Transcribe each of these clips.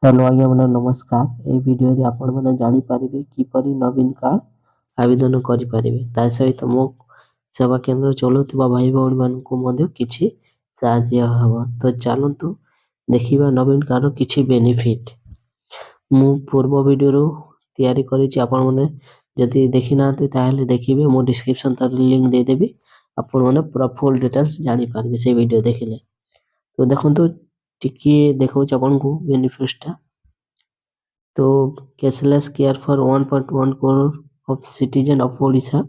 Hello आज्ञा मैंने नमस्कार। ए वीडियो रे आपण मैंने जानी पारिबे किपरि नवीन कार्ड आवेदन करि पारिबे। ता सहित मो सेवा केंद्र चलुथिबा भाई भौणी मानकु मध्ये किछि साहाय्य हबो। तो चलंतु देखिबा नवीन कार्ड किछि बेनिफिट। मु पूर्व वीडियो रो तयारी करिछि, आपण माने जदि देखि नाते ताहेले देखिबे, मो डिस्क्रिप्शन तार लिंक दे देबी। आपण माने पूरा फुल डिटेल्स जानि पारबे से वीडियो देखिले। तो देखंतु टिके देखौछ आपनकु बेनिफिट्सटा। तो cashless care for 1.1 crore of citizen of Odisha,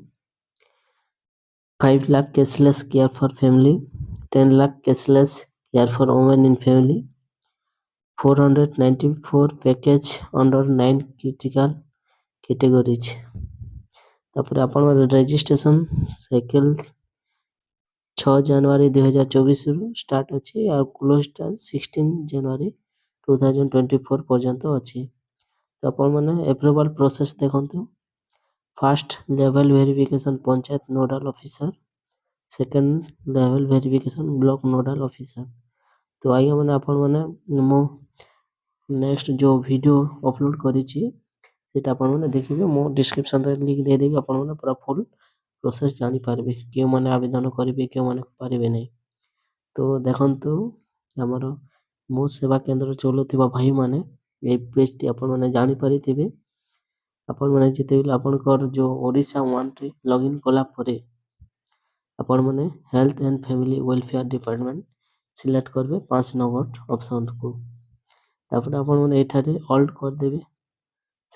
5 lakh cashless care for family, 10 lakh cashless care for women in family, 494 package under 9 critical categories. तापर आपण रजिस्ट्रेशन साइकिल 6 जनवरी 2024 रु स्टार्ट अछि और क्लोज 16 जनवरी 2024 पर्यंत अछि। तो आपण माने अप्रूवल प्रोसेस देखंतु। First level verification panchayat nodal officer, second level verification block nodal officer. तो आइए मैंने आपण माने मो नेक्स्ट जो वीडियो अपलोड करिछि सेटा आपण माने देखिबे। मो डिस्क्रिप्शन रे लिंक दे देबी, आपण माने पूरा फुल प्रोसेस जानि पारबे के माने आवेदन करिवे के माने पारिबे नै। तो देखंतु हमर मो सेवा केंद्र चलुथिबा भाई माने ए पेज टी आपण माने जानि पारिथिबे। आपण माने जेतेबेले आपनकर जो ओडिशा वन रे लॉगिन कला परे आपण माने health and family welfare department select करबे 5 नंबर ऑप्शन को। तापर आपण माने एठारे ऑल कर देबे,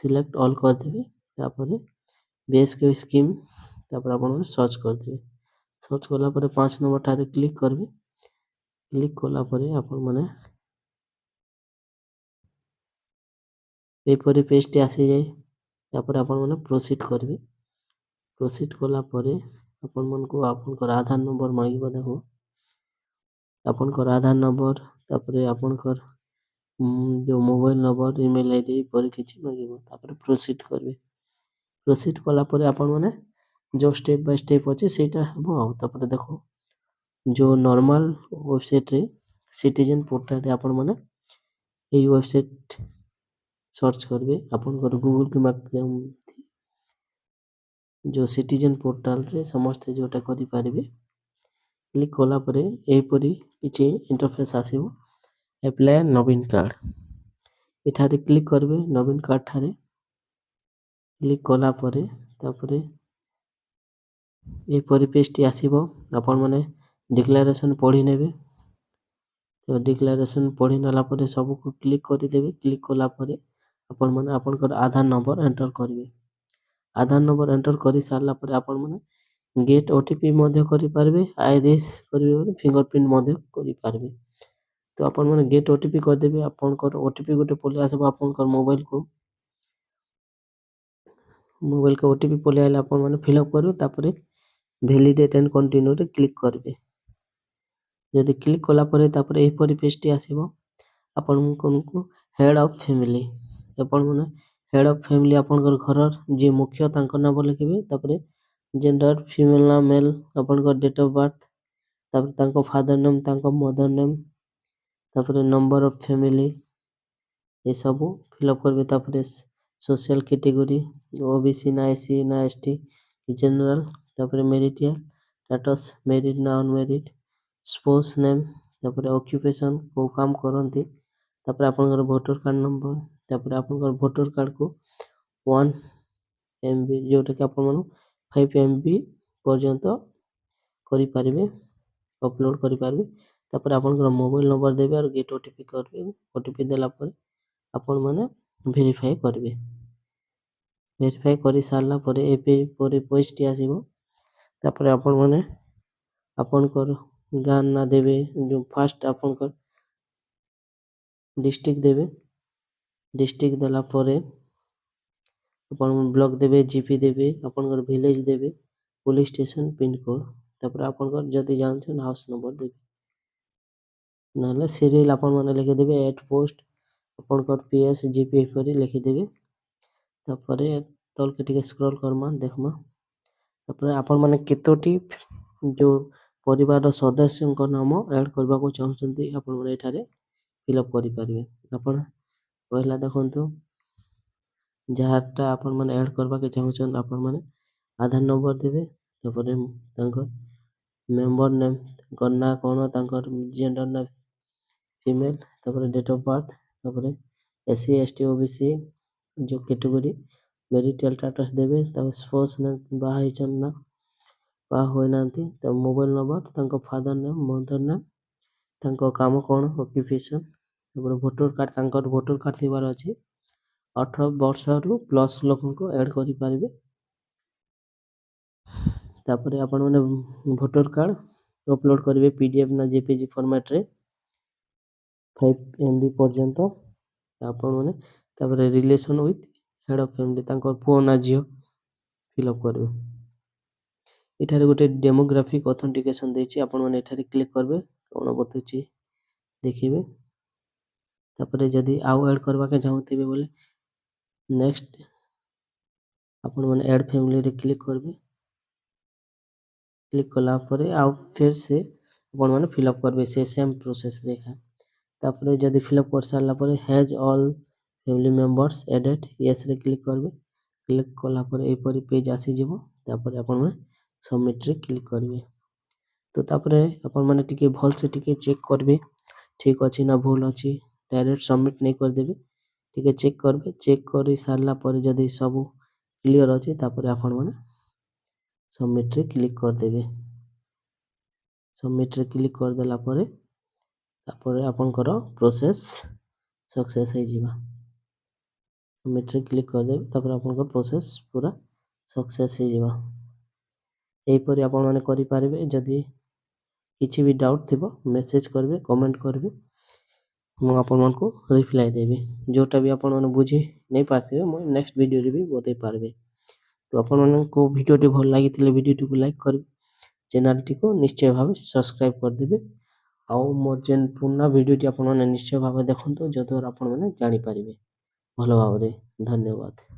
सिलेक्ट ऑल कर देबे। तापर बीएसके स्कीम तापर आपण माने सर्च कर देबे। सर्च कला परे 5 नंबर ठारे क्लिक करबे। क्लिक कला परे आपण माने एपरि पेज टी आसी जाय। तापर आपण माने प्रोसीड करबे। प्रोसीड कला परे आपण मानकु आपनकर आधार नंबर मांगिबो। देखो आपनकर आधार नंबर, तापर आपनकर जो मोबाइल नंबर, ईमेल आईडी पर किछि मांगिबो। तापर प्रोसीड करबे। प्रोसीड कला परे आपण माने जो स्टेप बाय स्टेप अछि सेटा हबो। तापर देखो जो नॉर्मल वेबसाइट रे सिटीजन पोर्टल रे आपण माने एई वेबसाइट सर्च करबे। आपनकर गूगल के माध्यम जो सिटीजन पोर्टल रे समस्त जोटा करि पारिबे। क्लिक कला परे एपरि किछि इंटरफेस आसीबो। अप्लाई नवीन कार्ड एठारे क्लिक करबे। नवीन कार्ड ठारे क्लिक कला परे तापरे एपरि पेज टी आसीबो। आपण माने डिक्लेरेशन पढि नेबे। तो डिक्लेरेशन पढि नला परे सब को क्लिक करि देबे। क्लिक कला परे आपण माने आपनकर आधार नंबर एंटर करबे। आधार नंबर एंटर करि सारला परे आपण माने गेट ओटीपी मध्ये करि पारबे। आईरिस करबे, फिंगरप्रिंट मध्ये करि पारबे। तो आपण माने गेट ओटीपी कर देबे। आपनकर ओटीपी गोटे पले आसबो आपनकर मोबाइल के ओटीपी पले आइले आपण माने फिलअप करबे। तापरे वैलिडेट एंड कंटिन्यू रे क्लिक करबे। यदि क्लिक कला परे तापरे एपरि पेज टी आसीबो। आपनको हेड ऑफ फैमिली, आपण माने हेड ऑफ फैमिली आपनकर घरर जे मुख्य तांकर नाम लिखिबे। तापरे जेंडर फीमेल ना मेल, आपनकर डेट ऑफ बर्थ, तापर तांको फादर नेम, तांको मदर नेम, तापरे नंबर ऑफ फैमिली ये सब फिलअप करबे। तापरे सोशल कैटेगरी ओबीसी ना एससी ना एसटी जनरल, तापरे मैरिटल स्टेटस मैरिड ना अनमैरिड, स्पाउस नेम, तापरे ऑक्यूपेशन को काम करंती, तापरे आपनकर वोटर कार्ड नंबर, तापरे आपनकर वोटर कार्ड को 1 MB जोटा कि आपण माने 5 MB पर्यंत करि पारिबे, अपलोड करि पारिबे। तापर आपनकर मोबाइल नंबर देबे और गेट ओटीपी करबे। ओटीपी देला पर आपण माने वेरीफाई करबे। वेरीफाई करि सारला परे एपे परे पेज टी आसीबो। तापर आपण माने आपनकर गां ना देबे। जो फर्स्ट आपनकर डिस्ट्रिक्ट देबे। डिस्ट्रिक्ट देला परे आपण ब्लॉक देबे, जीपी देबे, आपनकर विलेज देबे, पुलिस स्टेशन पिन कोड, तापर आपनकर जदि जानछन हाउस नंबर देबे। नाले सीरियल आपण माने लिखि देबे। एट पोस्ट आपनकर पीएस जीपी परि लिखि देबे। तापर तल के टिके स्क्रॉल करमा देखमा। तापर आपण माने केतोटी जो परिवार सदस्यଙ୍କ नाम ऐड करबा को चाहछन्ती आपण माने एठारे फिलअप करि पारिबे। आपण ପହିଲା ଦେଖନ୍ତୁ ଯାହାଟା ଆପଣମାନେ ଆଡ୍ କରବାକେ ଚାହୁଁଛନ୍ ଆପଣମାନେ ଆଧାର ନମ୍ବର ଦେବେ, ତାପରେ ତାଙ୍କର ମେମ୍ବର ନେମ୍, ତାଙ୍କର ନାଁ କ'ଣ, ତାଙ୍କର ଜେଣ୍ଡର ନା ଫିମେଲ, ତାପରେ ଡେଟ୍ ଅଫ୍ ବାର୍ଥ, ତାପରେ SC ST OBC ଯେଉଁ କ୍ୟାଟେଗୋରୀ, ମ୍ୟାରିଟାଲ ଷ୍ଟାଟସ୍ ଦେବେ, ତାପରେ ସ୍ପୋର୍ଟସ ନେମ୍, ବାହା ହେଇଛନ୍ତି ନା ବାହା ହୋଇନାହାନ୍ତି, ତା ମୋବାଇଲ ନମ୍ବର, ତାଙ୍କ ଫାଦର ନେମ୍, ମଦର ନେମ୍, ତାଙ୍କ କାମ କ'ଣ, ଅକ୍ୟୁପେସନ୍, ତାପରେ ଭୋଟର କାର୍ଡ଼, ତାଙ୍କର ଭୋଟର କାର୍ଡ଼ ଥିବାର ଅଛି। 18 ବର୍ଷରୁ ପ୍ଲସ୍ ଲୋକଙ୍କୁ ଆଡ଼୍ କରିପାରିବେ। ତାପରେ ଆପଣମାନେ ଭୋଟର କାର୍ଡ଼ ଅପଲୋଡ଼ କରିବେ PDF ନା JPG ଫର୍ମାଟ୍ରେ 5 MB ପର୍ଯ୍ୟନ୍ତ। ଆପଣମାନେ ତାପରେ relation with head of family, ତାଙ୍କର ପୁଅ ନା ଝିଅ ଫିଲ୍ଅପ୍ କରିବେ। ଏଠାରେ ଗୋଟେ ଡେମୋଗ୍ରାଫିକ୍ ଅଥେଣ୍ଟିକେସନ୍ ଦେଇଛି, ଆପଣମାନେ ଏଠାରେ କ୍ଲିକ୍ କରିବେ, କ'ଣ ବତୁଛି ଦେଖିବେ। ତାପରେ ଯଦି ଆଉ ଆଡ଼୍ କରବାକେ ଚାହୁଁଥିବେ ବୋଲେ ନେକ୍ସଟ ଆପଣମାନେ ଆଡ୍ ଫ୍ୟାମିଲିରେ କ୍ଲିକ୍ କରିବେ। କ୍ଲିକ୍ କଲା ପରେ ଆଉ ଫିର୍ ସେ ଆପଣମାନେ ଫିଲ୍ଅପ୍ କରିବେ ସେ ସେମ୍ ପ୍ରୋସେସ୍ରେ ଏକା। ତାପରେ ଯଦି ଫିଲ୍ଅପ୍ କରିସାରିଲା ପରେ has all family members added, ୟେସ୍ରେ କ୍ଲିକ୍ କରିବେ। କ୍ଲିକ୍ କଲା ପରେ ଏହିପରି ପେଜ୍ ଆସିଯିବ। ତାପରେ ଆପଣମାନେ ସବମିଟ୍ରେ କ୍ଲିକ୍ କରିବେ। ତ ତାପରେ ଆପଣମାନେ ଟିକେ ଭଲସେ ଟିକେ ଚେକ୍ କରିବେ ଠିକ୍ ଅଛି ନା ଭୁଲ ଅଛି, ଡାଇରେକ୍ଟ ସବମିଟ୍ ନେଇ କରିଦେବେ। ଟିକେ ଚେକ୍ କରିବେ, ଚେକ୍ କରି ସାରିଲା ପରେ ଯଦି ସବୁ କ୍ଲିଅର ଅଛି ତାପରେ ଆପଣମାନେ ସବମିଟ୍ରେ କ୍ଲିକ୍ କରିଦେବେ। ସବମିଟ୍ରେ କ୍ଲିକ୍ କରିଦେଲା ପରେ ତାପରେ ଆପଣଙ୍କର ପ୍ରୋସେସ୍ ସକ୍ସେସ୍ ହେଇଯିବା। ସବମିଟ୍ରେ କ୍ଲିକ୍ କରିଦେବେ, ତାପରେ ଆପଣଙ୍କ ପ୍ରୋସେସ୍ ପୁରା ସକ୍ସେସ୍ ହେଇଯିବା। ଏହିପରି ଆପଣମାନେ କରିପାରିବେ। ଯଦି କିଛି ବି ଡାଉଟ୍ ଥିବ ମେସେଜ୍ କରିବେ, କମେଣ୍ଟ କରିବେ, ମୁଁ ଆପଣମାନଙ୍କୁ ରିପ୍ଲାଏ ଦେବି। ଯେଉଁଟା ବି ଆପଣମାନେ ବୁଝି ନେଇ ପାରିଥିବେ ମୁଁ ନେକ୍ସଟ ଭିଡ଼ିଓରେ ବି ବତେଇ ପାରିବି। ତ ଆପଣମାନଙ୍କୁ ଭିଡ଼ିଓଟି ଭଲ ଲାଗିଥିଲେ ଭିଡ଼ିଓଟିକୁ ଲାଇକ୍ କରିବେ, ଚ୍ୟାନେଲଟିକୁ ନିଶ୍ଚୟ ଭାବେ ସବସ୍କ୍ରାଇବ୍ କରିଦେବେ। ଆଉ ମୋର ଯେନ୍ ପୁରୁଣା ଭିଡ଼ିଓଟି ଆପଣମାନେ ନିଶ୍ଚୟ ଭାବେ ଦେଖନ୍ତୁ, ଯଦ୍ୱାରା ଆପଣମାନେ ଜାଣିପାରିବେ ଭଲ ଭାବରେ। ଧନ୍ୟବାଦ।